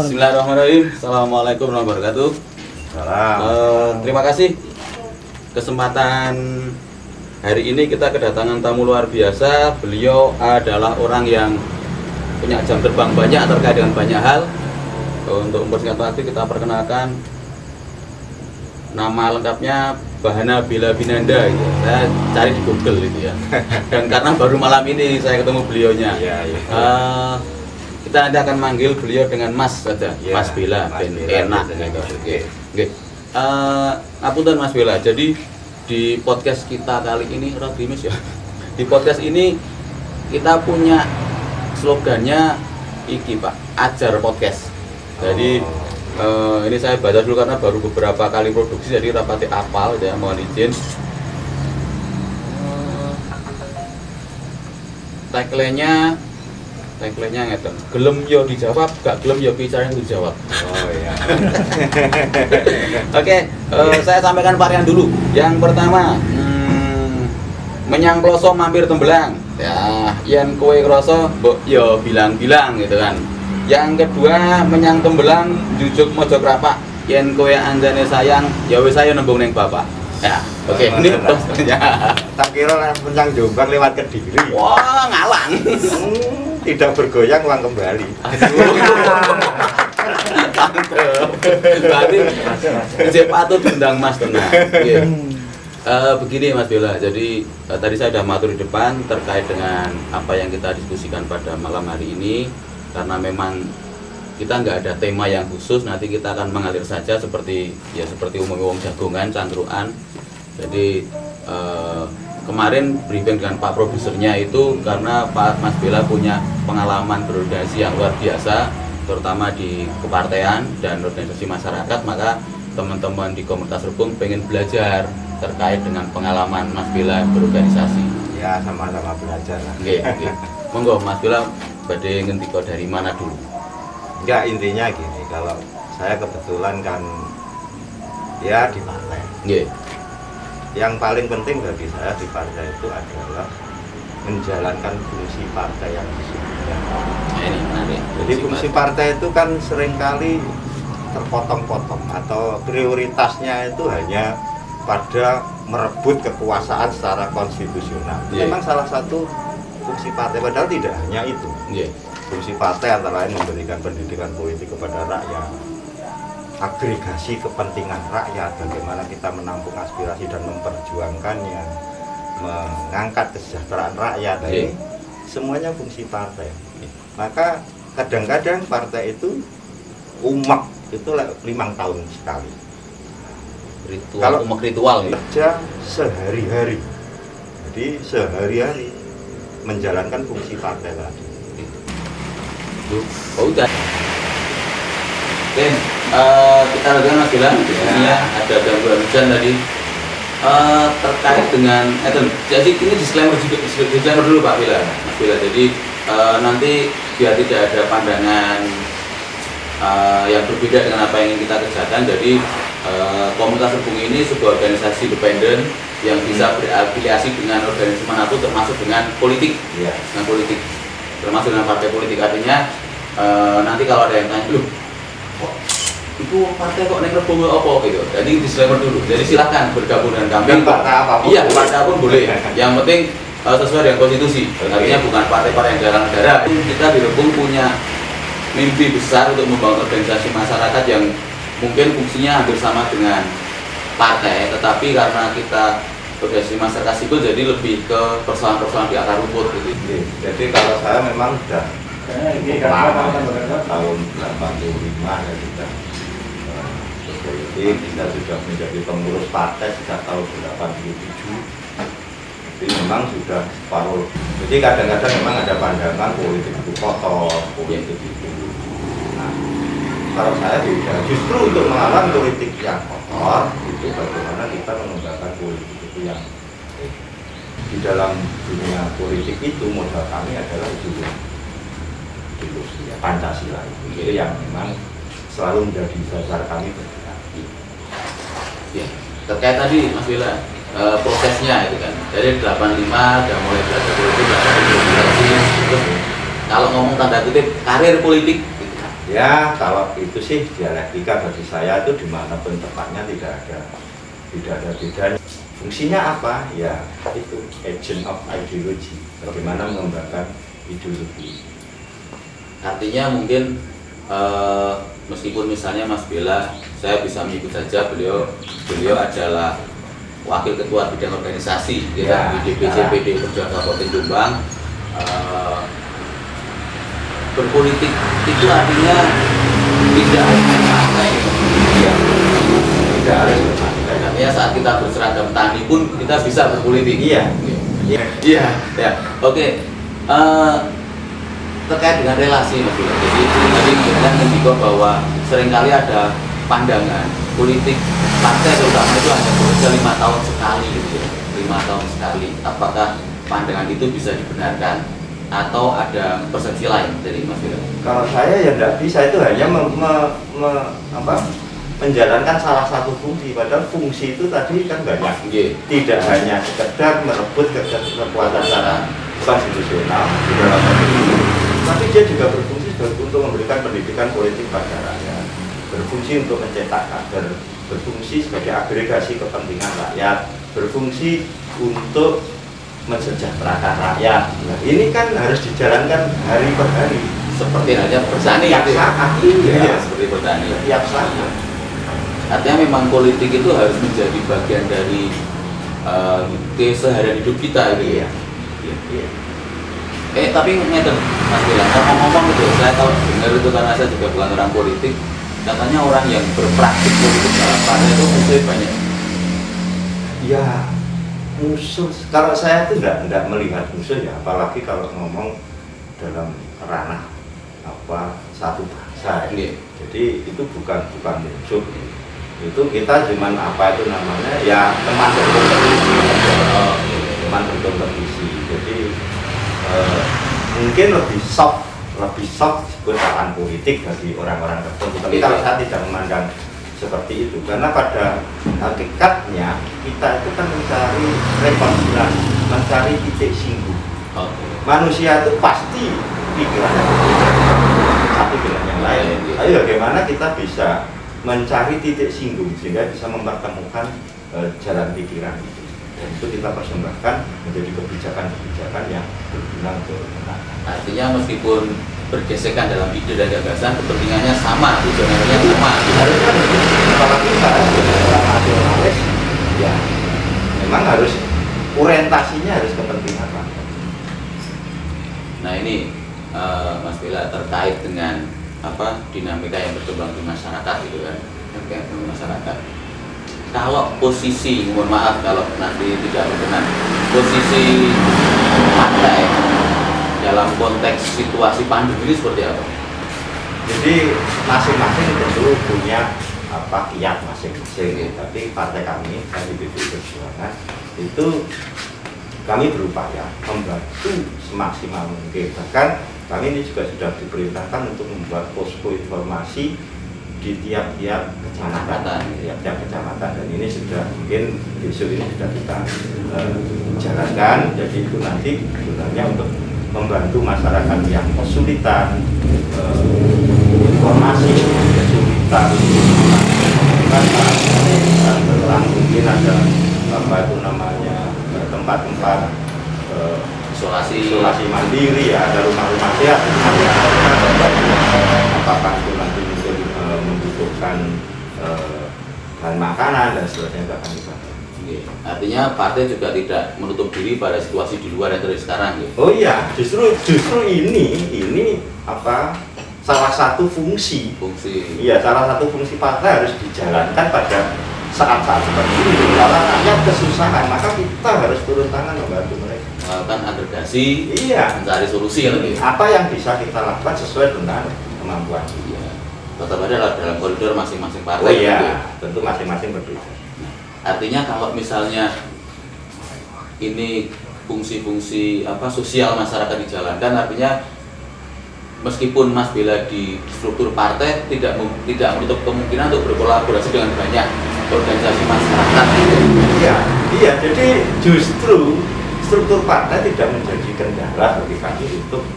Bismillahirrahmanirrahim. Assalamualaikum warahmatullahi wabarakatuh. Terima kasih kesempatan hari ini kita kedatangan tamu luar biasa. Beliau adalah orang yang punya jam terbang banyak terkait dengan banyak hal. Untuk mempersingkat waktu kita perkenalkan nama lengkapnya Bahana Bella Binanda gitu. Saya cari di Google gitu ya. Dan karena baru malam ini saya ketemu beliaunya. Kita nanti akan manggil beliau dengan Mas saja, Mas Bella, enak gitu. Oke. Ngapunten Mas Bella. Jadi di podcast kita kali ini Rodimis ya. Di podcast ini kita punya slogannya iki Pak, ajar podcast. Jadi ini saya baca dulu karena baru beberapa kali produksi jadi rapati apal ya, mohon izin. Tagline-nya ngeten. Gelem yo dijawab, gak gelem yo bicara yang dijawab. Oh iya. Oke, saya sampaikan varian dulu. Yang pertama, menyang kloso mampir tembelang. Ya, yen kowe krasa mbok yo bilang-bilang gitu kan. Yang kedua, menyang tembelang jujuk mojo krapak. Yen kowe anjane sayang, ya wis ayo nembung ning bapak. Ya, oke, ini posternya. Tak kira menyang Jombang lewat Kediri. Wah, ngalang. Tidak bergoyang ulang kembali. Berarti cek patut undang Mas tenang. Begini Mas Bella, jadi tadi saya sudah matur di depan terkait dengan apa yang kita diskusikan pada malam hari ini. Karena memang kita nggak ada tema yang khusus, nanti kita akan mengalir saja seperti umum jagongan, cangkruan. Jadi kemarin briefing dengan Pak produsernya itu karena Pak Mas Bella punya pengalaman berorganisasi yang luar biasa, terutama di kepartean dan organisasi masyarakat, maka teman-teman di komunitas Rebung pengen belajar terkait dengan pengalaman Mas Bella berorganisasi. Ya, sama-sama belajar lah. Oke. Monggo Mas Bella badhe ngendika dari mana dulu? Enggak, intinya gini, kalau saya kebetulan kan ya di partai. Nggih. Yang paling penting bagi saya di partai itu adalah menjalankan fungsi partai yang sesungguhnya. Ini menarik. Jadi fungsi partai itu kan seringkali terpotong-potong atau prioritasnya itu hanya pada merebut kekuasaan secara konstitusional. Yeah. Memang salah satu fungsi partai, padahal tidak hanya itu. Yeah. Fungsi partai antara lain memberikan pendidikan politik kepada rakyat, agregasi kepentingan rakyat, bagaimana kita menampung aspirasi dan memperjuangkannya, mengangkat kesejahteraan rakyat. Ini semuanya fungsi partai. Maka kadang-kadang partai itu umek itu 5 tahun sekali. Kalau umek ritual kerja sehari-hari, jadi sehari-hari menjalankan fungsi partai tadi. Oh udah. Oke, kita lanjutkan Mas Bella. Ya, ada gangguan hujan tadi. Terkait dengan jadi ini disclaimer dulu Pak Bella, Mas Bella. Jadi nanti biar tidak ada pandangan yang berbeda dengan apa yang ingin kita kerjakan. Jadi komunitas Rebung ini sebuah organisasi independen yang bisa berafiliasi dengan organisasi manapun, termasuk dengan politik, dengan politik, termasuk dengan partai politik. Artinya nanti kalau ada yang tanya, loh, kok itu partai kok neng Rebung apa gitu. Jadi disclaimer dulu. Jadi silahkan bergabung dengan kami. Partai apapun. Iya, partai apapun boleh. Yang penting sesuai dengan konstitusi. Artinya bukan partai-partai yang garang darah. Kita di Rebung punya mimpi besar untuk membangun organisasi masyarakat yang mungkin fungsinya hampir sama dengan partai, tetapi karena kita organisasi masyarakat sipil jadi lebih ke persoalan-persoalan di akar rumput gitu. Jadi kalau saya memang sudah lama, tahun 85 ya sudah berpolitik, kita sudah menjadi pengurus partai sejak tahun 87. Jadi memang sudah separuh. Jadi kadang-kadang memang ada pandangan politik itu kotor, politik itu. Nah, kalau saya tidak, justru untuk melawan politik yang kotor itu bagaimana kita mengembangkan politik itu yang di dalam dunia politik itu modal kami adalah ideologi Pancasila itu yang memang selalu menjadi dasar kami bergerak. Ya, terkait tadi Mas Bella prosesnya itu kan dari 85 udah mulai belajar politik, belajar demokrasi, terus kalau ngomong tanda kutip karir politik gitu kan. Ya kalau itu sih dialektika bagi saya itu dimanapun tepatnya tidak ada bedanya. Fungsinya apa? Ya itu agent of ideology. Bagaimana mengembangkan ideologi. Artinya mungkin meskipun misalnya Mas Bella, saya bisa menyebut saja beliau adalah wakil ketua bidang organisasi ya, di DPC PD Perjuangan Kabupaten Jombang. Berpolitik itu artinya tidak harus berpartai, ya. Tidak harus berpartai. Artinya saat kita berseragam tani pun kita bisa berpolitik. Iya. Iya. Ya. Oke. Terkait dengan relasi, Mas Bella. Jadi tadi kita mendikok bahwa seringkali ada pandangan politik partai terutama itu hanya bekerja 5 tahun sekali, gitu ya. 5 tahun sekali. Apakah pandangan itu bisa dibenarkan? Atau ada persepsi lain dari Mas Bella? Kalau saya ya tidak bisa, itu hanya menjalankan salah satu fungsi. Padahal fungsi itu tadi kan banyak. Tidak hanya sekedar merebut kekuatan secara konstitusional di dalam pemilu, tapi dia juga berfungsi untuk memberikan pendidikan politik pada rakyat, berfungsi untuk mencetak kader, berfungsi sebagai agregasi kepentingan rakyat, berfungsi untuk mensejahterakan rakyat. Nah, ini kan harus dijalankan hari per hari. Seperti halnya bertani. Tiap saat. Iya, seperti bertani. Tiap saat. Artinya memang politik itu harus menjadi bagian dari keseharian hidup kita, gitu ya. Iya. Tapi ngeten Mas Bella, ngomong-ngomong gitu, saya tahu dengar itu karena saya juga bukan orang politik. Katanya orang yang berpraktik politik dalam partai itu musuhnya banyak. Ya, musuh. Kalau saya itu tidak melihat musuh ya, apalagi kalau ngomong dalam ranah satu bangsa. Jadi itu bukan musuh. Itu kita cuman itu namanya ya teman berkompetisi. Jadi mungkin lebih soft disebut lawan politik bagi orang-orang tertentu. Tapi kalau saya tidak memandang seperti itu, karena pada hakikatnya kita itu kan mencari rekonsiliasi, mencari titik singgung. Manusia itu pasti pikirannya satu dengan yang lain. Tapi bagaimana kita bisa mencari titik singgung sehingga bisa mempertemukan jalan pikiran itu. Dan itu kita persembahkan menjadi kebijakan-kebijakan yang berguna untuk kita. Artinya meskipun bergesekan dalam ide dan gagasan, kepentingannya sama, tujuannya sama. Harusnya kalau kita orang nasionalis, ya memang harus orientasinya harus kepentingan rakyat. Nah ini Mas Bella, terkait dengan dinamika yang berkembang di masyarakat gitu kan, terkait dengan masyarakat. Kalau posisi, mohon maaf kalau nanti tidak berkenan, posisi partai dalam konteks situasi pandemi ini seperti apa? Jadi masing-masing tentu punya kiat masing-masing. Tapi partai kami, di PDI Perjuangan itu kami berupaya membantu semaksimal mungkin. Bahkan kami ini juga sudah diperintahkan untuk membuat posko informasi di tiap-tiap kecamatan, dan ini sudah mungkin besok ini sudah kita jalankan. Jadi itu nanti sebenarnya untuk membantu masyarakat yang kesulitan informasi, kesulitan setelah mungkin ada tempat-tempat isolasi mandiri ya, ada rumah-rumah sehat, apakah itu nanti mungkin membutuhkan bahan makanan dan seterusnya akan dibantu. Artinya partai juga tidak menutup diri pada situasi di luar yang terjadi sekarang. Oh iya, justru ini salah satu fungsi. Iya, salah satu fungsi partai harus dijalankan pada saat-saat seperti ini. Kalau rakyat kesusahan, maka kita harus turun tangan membantu mereka. Melakukan agregasi, mencari solusi apa yang bisa kita lakukan sesuai dengan kemampuan. Tetap ada dalam koridor masing-masing partai. Oh iya, tentu masing-masing berbeda. Artinya kalau misalnya ini fungsi-fungsi sosial masyarakat dijalankan, artinya meskipun Mas Bella di struktur partai tidak menutup kemungkinan untuk berkolaborasi dengan banyak organisasi masyarakat. Iya, jadi justru struktur partai tidak menjadi kendala bagi kami untuk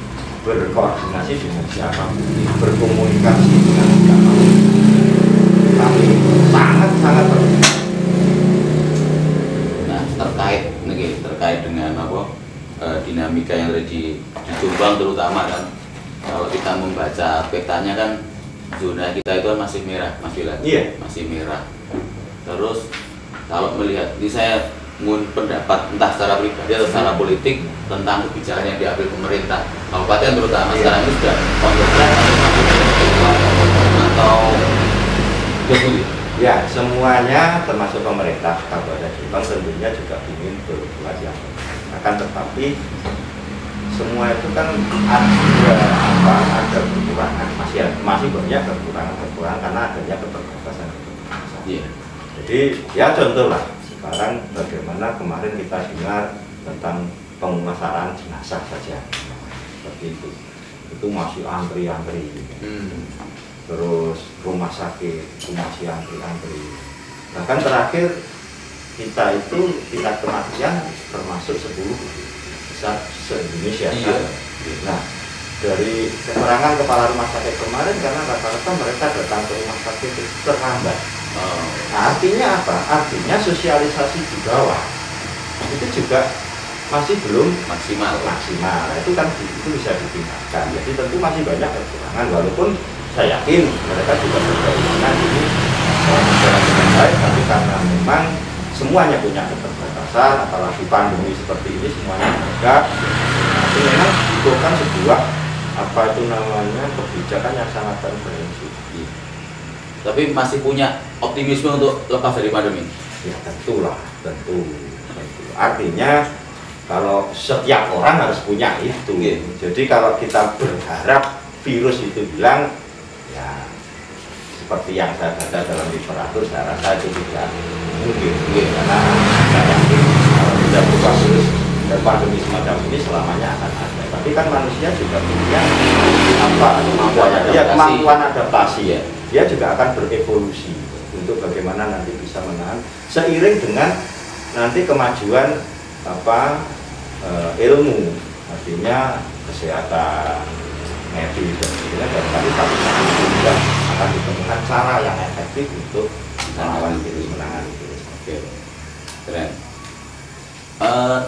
berkoordinasi dengan siapapun, berkomunikasi dengan siapapun. Tapi sangat-sangat penting. Nah, terkait dengan apa dinamika yang ada di Jombang terutama kan, kalau kita membaca petanya kan zona kita itu kan masih merah, Mas Wilan. Iya. Masih merah. Terus kalau melihat, ini saya mengun pendapat entah secara pribadi atau secara politik tentang kebijakan yang diambil pemerintah kabupaten terutama sekarang ini sudah kontrol atau ya, semuanya termasuk pemerintah Kabupaten Jombang tentunya juga ingin berbuat yang terbaik. Akan tetapi semua itu kan ada kekurangan, masih banyak kekurangan karena adanya keterbatasan. Iya. Jadi ya contohlah sekarang bagaimana kemarin kita dengar tentang pemulasaran jenazah saja seperti itu masih antri-antri. Terus rumah sakit itu masih antri-antri. Bahkan terakhir kita itu tingkat kematian termasuk 10 besar se-Indonesia. Iya. Nah, dari keterangan kepala rumah sakit kemarin karena rata-rata mereka datang ke rumah sakit itu terlambat. Nah, artinya apa? Artinya sosialisasi di bawah itu juga masih belum maksimal. Nah, itu kan itu bisa ditingkatkan. Jadi tentu masih banyak kekurangan walaupun saya yakin mereka juga berkeinginan ini berjalan dengan baik, tapi karena memang semuanya punya keterbatasan, apalagi pandemi seperti ini semuanya bergerak, tapi memang dibutuhkan sebuah kebijakan yang sangat komprehensif. Tapi masih punya optimisme untuk lepas dari pandemi? Ya tentulah, tentu. Artinya kalau setiap orang harus punya itu. Jadi kalau kita berharap virus itu hilang, ya seperti yang saya baca dalam literatur, saya rasa itu tidak mungkin. Karena saya yakin kalau tidak berubah virus dan pandemi semacam ini selamanya akan ada. Tapi kan manusia juga punya kemampuan adaptasi ya. Dia juga akan berevolusi untuk bagaimana nanti bisa menahan seiring dengan nanti kemajuan ilmu, artinya kesehatan medis dan sebagainya, dan tadi juga akan ditemukan cara yang efektif untuk melawan virus, menangani virus. Oke, keren.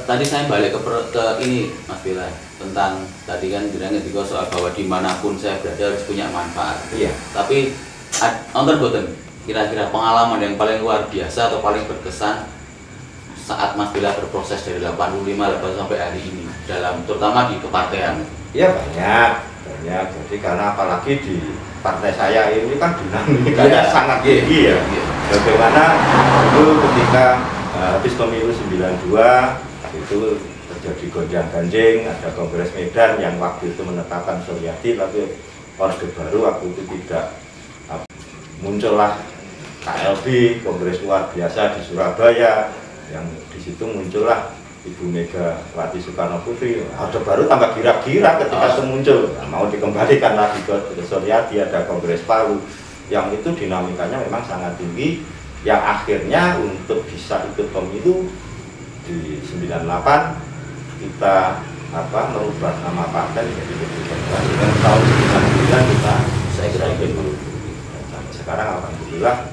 Tadi saya balik ke ini Mas Bila, tentang tadi kan jenengan ngendika soal bahwa dimanapun saya berada harus punya manfaat. Iya. Tapi nonton boten kira-kira pengalaman yang paling luar biasa atau paling berkesan saat Mas Bila berproses dari 85 sampai hari ini dalam terutama di kepartean? Iya banyak. Jadi karena apalagi di partai saya ini kan dinamikanya sangat tinggi ya. Bagaimana dulu ketika habis pemilu 92 itu terjadi gonjang-ganjing, ada Kongres Medan yang waktu itu menetapkan Suryadi, tapi Orde Baru waktu itu tidak, muncullah KLB, Kongres Luar Biasa di Surabaya, yang di situ muncullah Ibu Megawati Soekarno Putri. Orde Baru tambah gira-gira ketika itu muncul, mau dikembalikan lagi ke Suryadi, ada Kongres Palu, yang itu dinamikanya memang sangat tinggi, yang akhirnya untuk bisa ikut pemilu di 98 kita merubah nama partai menjadi PDI Perjuangan. Dan tahun 99 kita saya ikut pemilu. Sekarang alhamdulillah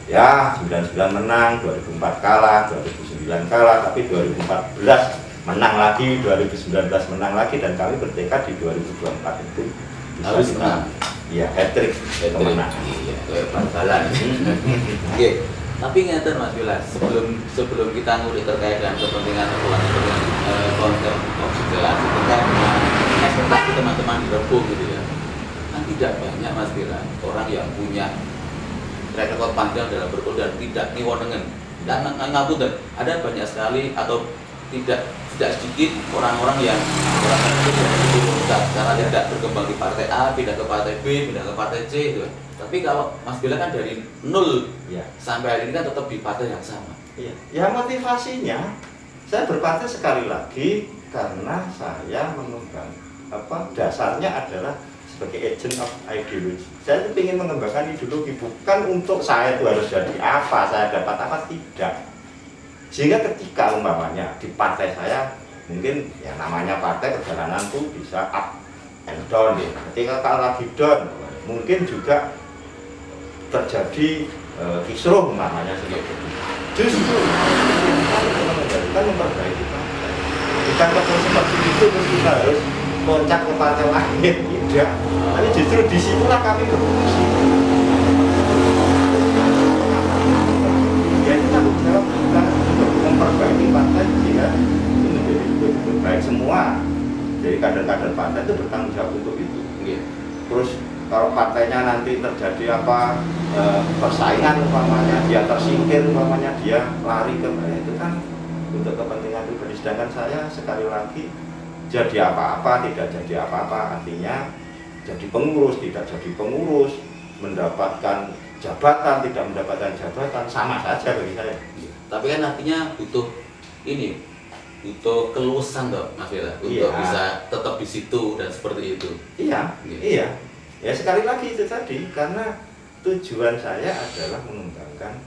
ya 99 menang, 2004 kalah, 2009 kalah, tapi 2014 menang lagi, 2019 menang lagi, dan kami bertekad di 2024 itu harus menang. Iya, hat-trick kemenangan. Iya, bal-balan. Oke. Tapi ngeten Mas Bila, sebelum kita ngulik terkait dengan kepentingan konten jelas terkait dengan ekspektasi teman-teman di Rebo gitu ya. Kan tidak banyak Mas Bila orang yang punya track record panjang dalam berpolitik dan tidak niwonengen. Dan ngapunten, ada banyak sekali atau tidak sedikit orang-orang yang karena tidak berkembang di partai A, pindah ke partai B, pindah ke partai C gitu. Tapi kalau Mas Bila kan dari nol sampai hari ini kan tetap di partai yang sama. Iya. Ya motivasinya saya berpartai sekali lagi karena saya mengembang dasarnya adalah sebagai agent of ideology. Saya itu ingin mengembangkan ideologi, bukan untuk saya itu harus jadi apa, saya dapat apa, tidak. Sehingga ketika umpamanya di partai saya mungkin ya namanya partai perjalanan tuh bisa up and down ya. Ketika kalau lagi down mungkin juga terjadi kisruh namanya seperti itu. Justru kita memperbaiki partai. Bukan kalau seperti itu terus kita harus loncat ke partai lain, tidak. Tapi justru disitulah kami berfungsi. Ya itu tanggung jawab kita untuk memperbaiki partai sehingga itu menjadi betul-betul baik semua. Jadi kader-kader partai itu bertanggung jawab untuk itu. Terus kalau partainya nanti terjadi apa persaingan umpamanya dia tersingkir umpamanya dia lari ke itu kan untuk kepentingan pribadi. Sedangkan saya sekali lagi jadi apa-apa tidak jadi apa-apa, artinya jadi pengurus tidak jadi pengurus, mendapatkan jabatan tidak mendapatkan jabatan sama saja bagi saya. Tapi kan artinya butuh ini, butuh keluasan toh Mas Bella untuk bisa tetap di situ dan seperti itu. Iya. Ya sekali lagi itu tadi, karena tujuan saya adalah mengembangkan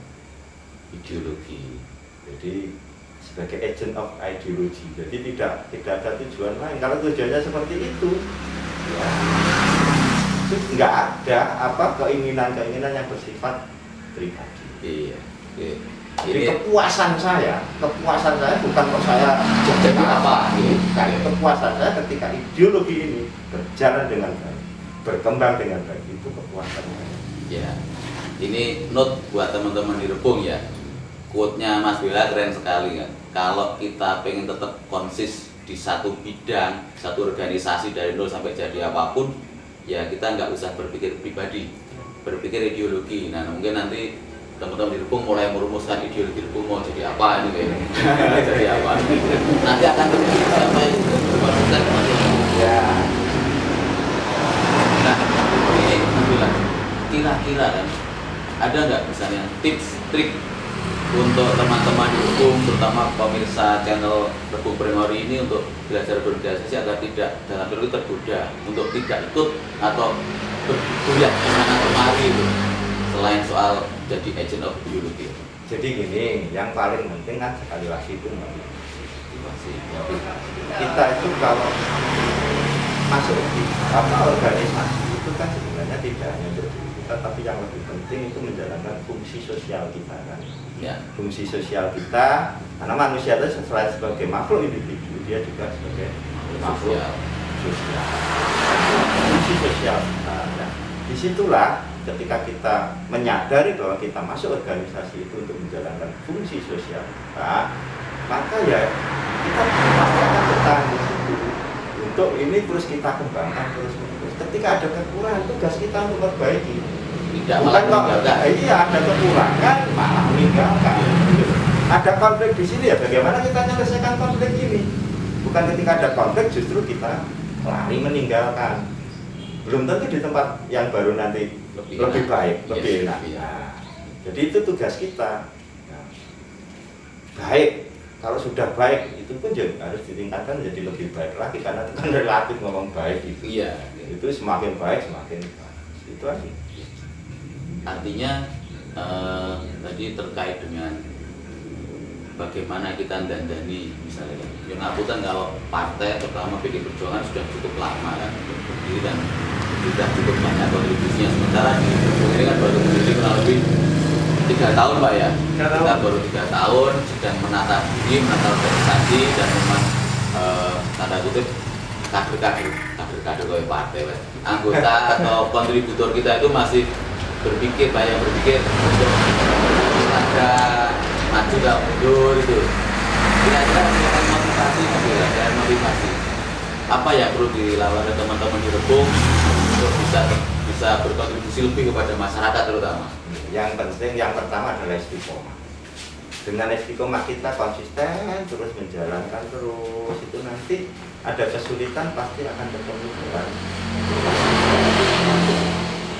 ideologi. Jadi sebagai agent of ideology. Jadi tidak ada tujuan lain. Kalau tujuannya seperti itu, ya nggak ada apa keinginan yang bersifat pribadi. Iya. Jadi kepuasan saya bukan kok saya jadi apa. Kepuasan saya ketika ideologi ini berjalan dengan baik, berkembang dengan baik, itu kepuasan saya. Ya, ini note buat teman-teman di Rebung ya. Quote-nya Mas Bella keren sekali kan. Kalau kita pengen tetap konsis di satu bidang, satu organisasi dari nol sampai jadi apapun, ya kita nggak usah berpikir pribadi, berpikir ideologi. Nah mungkin nanti teman-teman di Rebung mulai merumuskan ideologi Rebung mau jadi apa ini kayaknya. Jadi apa? Nanti akan terjadi siapa yang berkonsen ya. Nah ini Mas Bella, kira-kira kan ada nggak misalnya tips trik untuk teman-teman di Rebung, terutama pemirsa channel Rebung Primori ini untuk belajar berorganisasi agar tidak dalam diri tergoda untuk tidak ikut atau berkuliah ke sana kemari itu, selain soal jadi agent of ideology. Jadi gini, yang paling penting kan sekali lagi itu motivasi. Kita itu kalau masuk di organisasi itu kan sebenarnya tidak hanya untuk diri kita, tapi yang lebih penting itu menjalankan fungsi sosial kita kan. Ya, fungsi sosial kita, karena manusia itu selain sebagai makhluk individu, dia juga sebagai makhluk sosial. Fungsi sosial kita. Nah, disitulah ketika kita menyadari bahwa kita masuk organisasi itu untuk menjalankan fungsi sosial kita, maka ya kita pasti akan bertahan di situ. Untuk ini terus kita kembangkan terus. Ketika ada kekurangan, tugas kita untuk memperbaiki. Bukan kok iya ada kekurangan malah meninggalkan. Ada konflik di sini ya bagaimana kita menyelesaikan konflik ini? Bukan ketika ada konflik justru kita lari meninggalkan. Belum tentu di tempat yang baru nanti lebih baik, lebih enak. Nah, jadi itu tugas kita. Nah, baik, kalau sudah baik itu pun juga harus ditingkatkan menjadi lebih baik lagi karena itu kan relatif ngomong baik itu. Iya. Itu semakin baik semakin baik. Itu aja. Artinya tadi terkait dengan bagaimana kita dandani misalnya yang ngaputan kalau partai terutama PD Perjuangan sudah cukup lama kan berdiri dan sudah cukup banyak kontribusinya, sementara di Rebung ini kan baru berdiri kurang lebih 3 tahun Pak ya. Kita baru 3 tahun sedang menata diri, menata organisasi dan memang tanda kutip kader-kader oleh partai anggota atau kontributor kita itu masih banyak berpikir untuk ada maju gak mundur itu. Kira-kira motivasi apa yang perlu dilakukan oleh teman-teman di Rebung untuk bisa berkontribusi lebih kepada masyarakat terutama? Yang penting yang pertama adalah istiqomah. Dengan istiqomah kita konsisten terus menjalankan terus, itu nanti ada kesulitan pasti akan bertemu dengan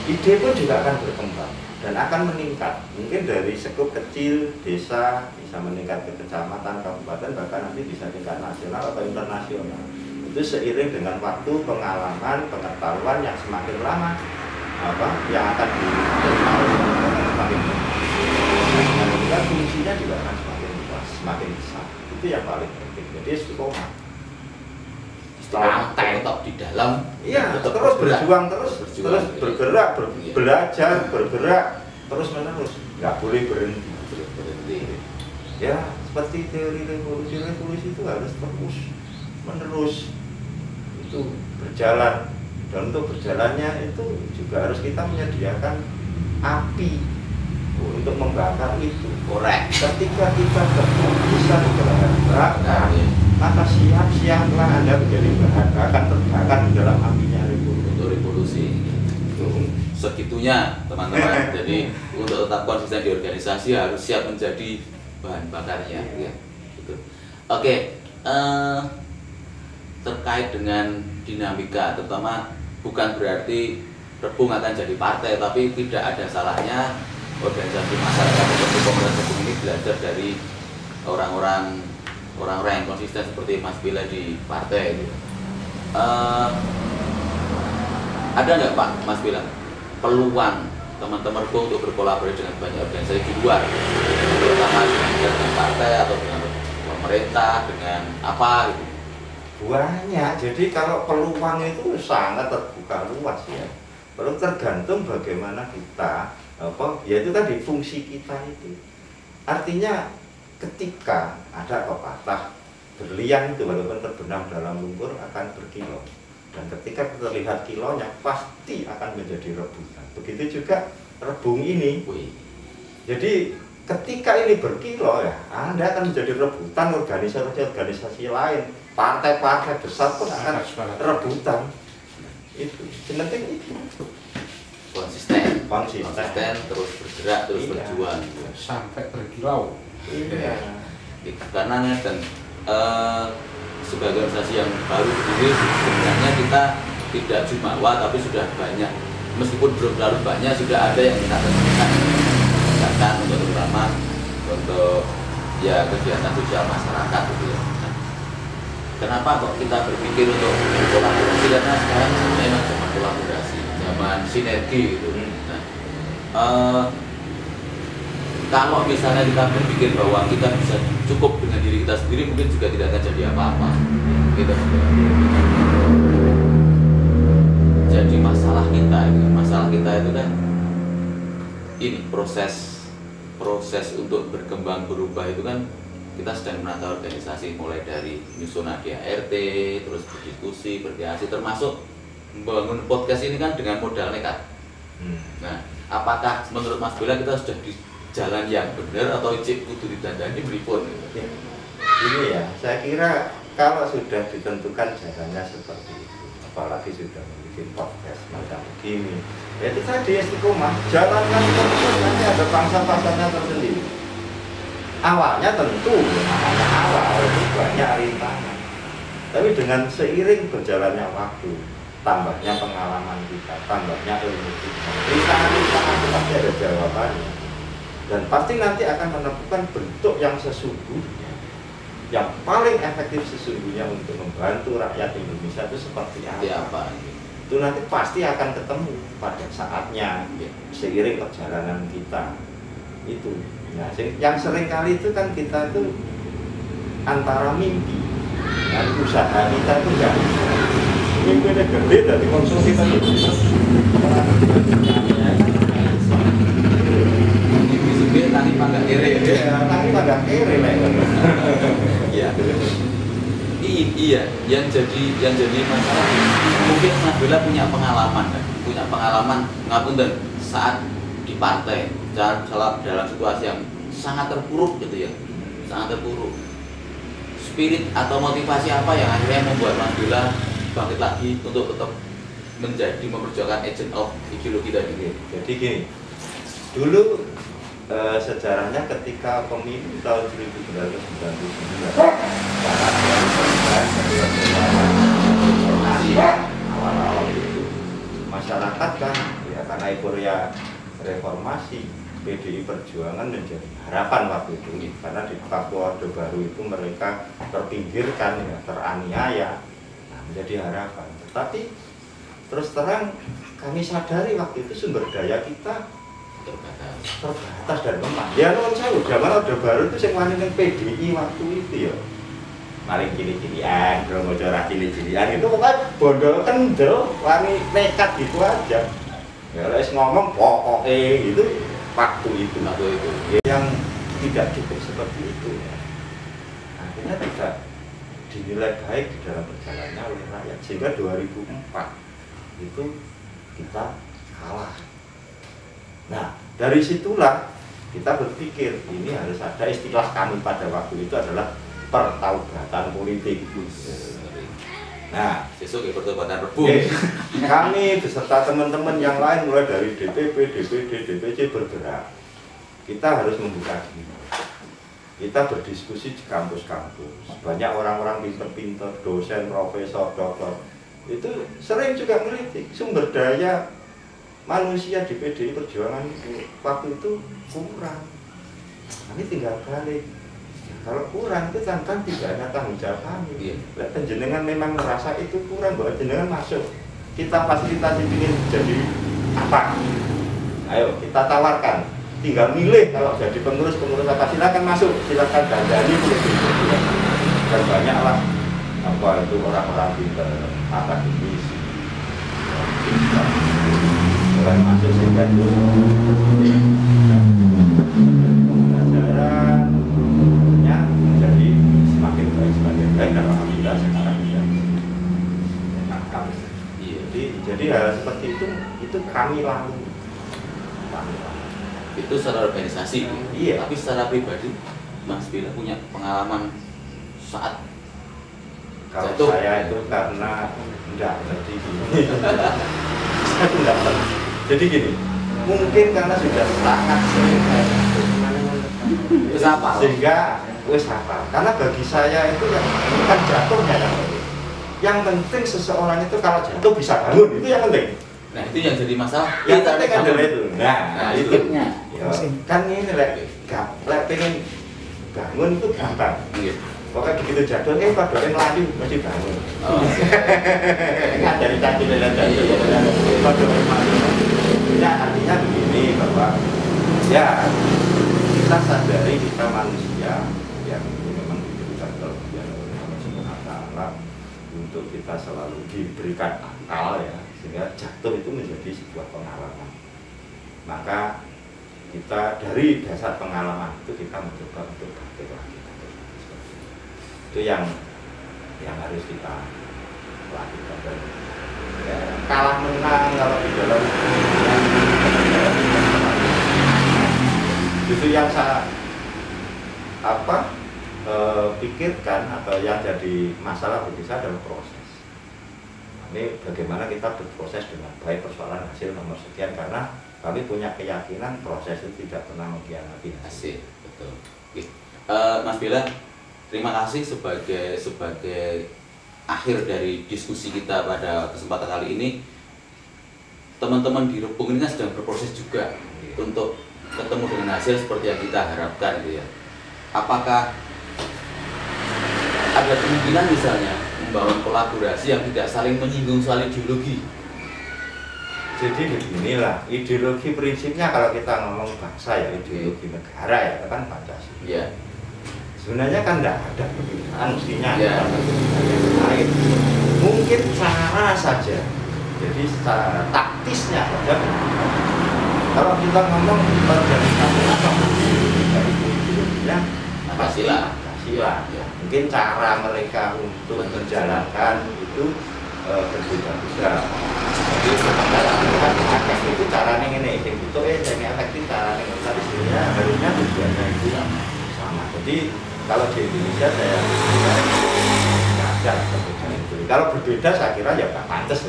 ide pun juga akan berkembang dan akan meningkat. Mungkin dari sekup kecil desa bisa meningkat ke kecamatan, kabupaten, bahkan nanti bisa tingkat nasional atau internasional. Itu seiring dengan waktu, pengalaman, pengetahuan yang semakin lama yang akan semakin dengan fungsinya juga akan semakin luas, semakin besar. Itu yang paling penting. Jadi istiqomah lantai tok di dalam. Iya, terus berjuang terus gitu. bergerak, Iya. belajar, bergerak terus menerus, nggak boleh berhenti. Ya, seperti teori revolusi itu harus terus menerus itu berjalan, dan untuk berjalannya itu juga harus kita menyediakan api untuk membakar itu. Korek. Ketika kita bisa bakar, maka siap-siaplah Anda menjadi bahan akan terbakar di dalam apinya revolusi. Segitunya teman-teman. Jadi untuk tetap konsisten di organisasi harus siap menjadi bahan bakarnya. Ya. Gitu. Oke, terkait dengan dinamika, terutama bukan berarti Rebung akan jadi partai, tapi tidak ada salahnya organisasi masyarakat seperti Komunitas Rebung ini belajar dari orang-orang yang konsisten seperti Mas Bila di partai. Gitu. Ada nggak Pak Mas Bila peluang teman-teman Rebung untuk berkolaborasi dengan banyak organisasi di luar, terutama dengan partai atau dengan pemerintah, dengan apa gitu? Banyak. Jadi kalau peluang itu sangat terbuka luas ya. Perlu tergantung bagaimana kita ya itu tadi fungsi kita itu. Artinya ketika ada pepatah berlian itu walaupun terbenam dalam lumpur akan berkilau, dan ketika terlihat kilonya pasti akan menjadi rebutan. Begitu juga Rebung ini. Jadi ketika ini berkilau ya, Anda akan menjadi rebutan organisasi lain, partai-partai besar pun akan rebutan. Itu penting itu. Konsisten terus bergerak, terus berjuang sampai berkilau. Iya. Karena dan sebagai organisasi yang baru berdiri sebenarnya kita tidak jumawa tapi sudah banyak, meskipun belum terlalu banyak, sudah ada yang kita kerjakan untuk terutama untuk ya kegiatan sosial masyarakat gitu ya. Kenapa kok kita berpikir untuk berkolaborasi? Karena sekarang memang zaman kolaborasi, zaman sinergi gitu. Nah, kalau misalnya kita berpikir bahwa kita bisa cukup dengan diri kita sendiri, mungkin juga tidak akan jadi apa-apa. Gitu. Jadi masalah kita itu kan ini proses untuk berkembang berubah itu kan kita sedang menata organisasi mulai dari menyusun ADART, terus berdiskusi, berkreasi, termasuk membangun podcast ini kan dengan modal nekat. Nah, apakah menurut Mas Bella kita sudah di jalan yang benar atau cip kudu ditandani beripun? Ya. Ini ya, saya kira kalau sudah ditentukan jalannya seperti itu, apalagi sudah membuat podcast macam begini, ya itu tadi istiqomah, jalankan terus, nanti ada pangsa-pangsanya tersendiri. Awalnya tentu, namanya awal itu banyak rintangan, tapi dengan seiring berjalannya waktu, tambahnya pengalaman kita, tambahnya ilmu kita, rintangan-rintangan itu pasti ada jawabannya, dan pasti nanti akan menemukan bentuk yang sesungguhnya, yang paling efektif sesungguhnya untuk membantu rakyat Indonesia itu seperti apa. Itu nanti pasti akan ketemu pada saatnya, seiring perjalanan kita itu. Nah, yang sering kali itu kan kita itu antara mimpi dan usaha kita itu enggak. Mimpi ini gede dari konsumsi kita itu. Mimpi tadi pangga kere. Tadi pangga kere lah. Iya. Iya, yang jadi masalah mungkin Mas Bella punya pengalaman ngapunten saat di partai dalam situasi yang sangat terpuruk gitu ya, sangat terpuruk. Spirit atau motivasi apa yang akhirnya membuat Mas Bella bangkit lagi untuk tetap memperjuangkan agent of ideologi tadi? Jadi gini, dulu sejarahnya ketika pemilu tahun 1999 awal-awal itu masyarakat kan ya karena euforia reformasi, PDI Perjuangan menjadi harapan waktu itu, karena di Papua Orde Baru itu mereka terpinggirkan ya, teraniaya, menjadi harapan. Tetapi terus terang kami sadari waktu itu sumber daya kita terbatas dan lemah. Ya non saya zaman Orde Baru itu yang wani PDI waktu itu ya. paling cili-cilian, Bromo Jora cili-cilian itu pokoknya bondol kendel, wani nekat gitu aja. Ya les ngomong pokoknya itu waktu itu. Yang tidak cukup seperti itu ya. Akhirnya tidak dinilai baik di dalam perjalanannya oleh rakyat sehingga 2004 itu kita kalah. Nah dari situlah kita berpikir ini harus ada istilah kami pada waktu itu adalah pertaubatan politik. Nah, sesuk pertaubatan rebung. Kami beserta teman-teman yang lain mulai dari DPP, DPD, DPC bergerak. Kita harus membuka diri. Kita berdiskusi di kampus-kampus. Banyak orang-orang pinter-pinter, dosen, profesor, dokter. Itu sering juga mengkritik sumber daya manusia di PDI Perjuangan itu waktu itu kurang. Kami tinggal balik. Kalau kurang itu kan tidak ada tanggung jawab kami. Penjenengan memang merasa itu kurang, bahwa jenengan masuk. Kita fasilitasi ingin jadi apa? Ayo kita tawarkan. Tinggal milih kalau jadi pengurus apa silakan masuk, silakan dandani dan banyaklah apa itu orang-orang pintar akademis orang masuk sehingga itu pelajarannya menjadi semakin baik dan alhamdulillah sekarang sudah nakal. Jadi hal seperti itu kami lalui. Itu secara organisasi. Iya. Tapi secara pribadi Mas Bila punya pengalaman saat kalau jatuh. Saya itu karena enggak jadi gini. Saya itu enggak pernah. Jadi gini, mungkin karena sudah sangat sering Terus apa? sehingga wes hafal. Karena bagi saya itu yang bukan jatuhnya yang penting. Yang penting seseorang itu kalau jatuh bisa bangun, itu yang penting. Nah itu yang jadi masalah. Yang penting adalah itu. Nah itu. itu. Ya, kan ini pengen bangun itu gampang. Pokoknya begitu jatuh, pada yang melaju masih bangun. Dari caci dan jatuh, pada yang melaju. Ya artinya begini bahwa ya kita sadari kita manusia yang memang diberikan kelebihan oleh Allah Subhanahu wa Ta'ala untuk kita selalu diberikan akal ya, sehingga jatuh itu menjadi sebuah pengalaman. Maka kita dari dasar pengalaman itu kita mencoba untuk bangkit lagi. Itu yang harus kita lakukan. Dan ya, kalah menang kalau di dalam justru yang saya pikirkan atau yang jadi masalah bagi saya adalah proses. Ini bagaimana kita berproses dengan baik persoalan hasil nomor sekian, karena kami punya keyakinan proses itu tidak pernah mengkhianati hasil. Betul. Mas Bila, terima kasih sebagai akhir dari diskusi kita pada kesempatan kali ini. Teman-teman di Rebung ini kan sedang berproses juga untuk ketemu dengan hasil seperti yang kita harapkan, gitu ya. Apakah ada kemungkinan misalnya membangun kolaborasi yang tidak saling menyinggung soal ideologi? Jadi beginilah, ideologi prinsipnya kalau kita ngomong bangsa ya, ideologi negara ya, kan Pancasila. Ya. Sebenarnya kan tidak ada perbedaan mestinya Ya. lain. Mungkin cara saja. Jadi secara taktisnya saja. Kalau kita ngomong organisasi apa dari ideologinya Pancasila. Ya. Mungkin cara mereka untuk menjalankan itu berbeda-beda. Jadi efektif itu caranya ini, itu yang efektif caranya tadi sebenarnya harusnya tujuannya itu sama. Jadi kalau di Indonesia saya nggak ada perbedaan itu. Kalau berbeda saya kira ya nggak pantas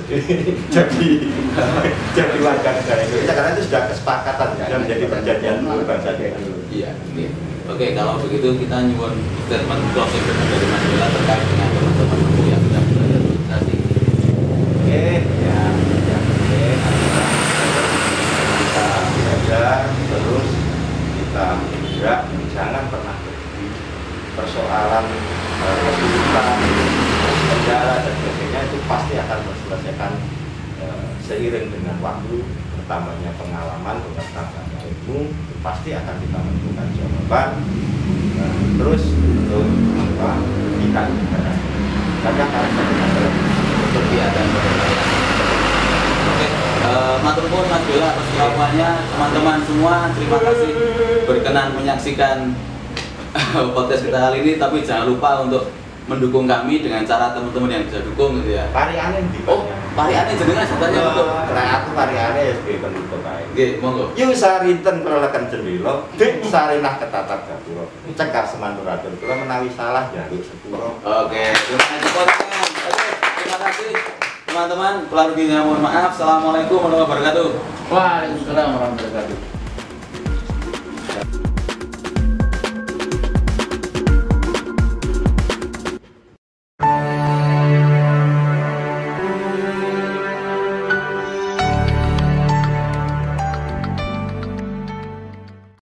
jadi warga negara Indonesia, karena itu sudah kesepakatan, sudah menjadi perjanjian bangsa dulu. Iya. Oke, kalau begitu kita nyuwun statement closing dari Mas Bila terkait dengan teman-teman yang sudah belajar organisasi. Oke, ya penting kita belajar terus, kita bergerak, jangan pernah berhenti. Persoalan kesulitan, penjara dan sebagainya itu pasti akan terselesaikan seiring dengan waktu, bertambahnya pengalaman, bertambahnya ilmu, itu pasti akan kita menemukan jawaban. Terus untuk tidak kadang karakter kegiatan berlayar. Oke, matur nuwun Mas Bella atas kelakuannya. Teman-teman semua, terima kasih berkenan menyaksikan podcast kita kali ini. Tapi jangan lupa untuk mendukung kami dengan cara teman-teman yang bisa dukung gitu ya. Pariane di. Oh, pariane jenengan sebenarnya untuk. Lah aku pariane ya sebagai penutup ae. Nggih, monggo. Yu sarinten kelelekan jendela, dik sarinah ketatap gapura. Cekap semanturatur kula menawi salah jaluk sepuro. Oke, terima kasih podcast. Oke, terima kasih teman-teman. Keluarganya mohon maaf. Assalamualaikum warahmatullahi wabarakatuh. Waalaikumsalam warahmatullahi wabarakatuh.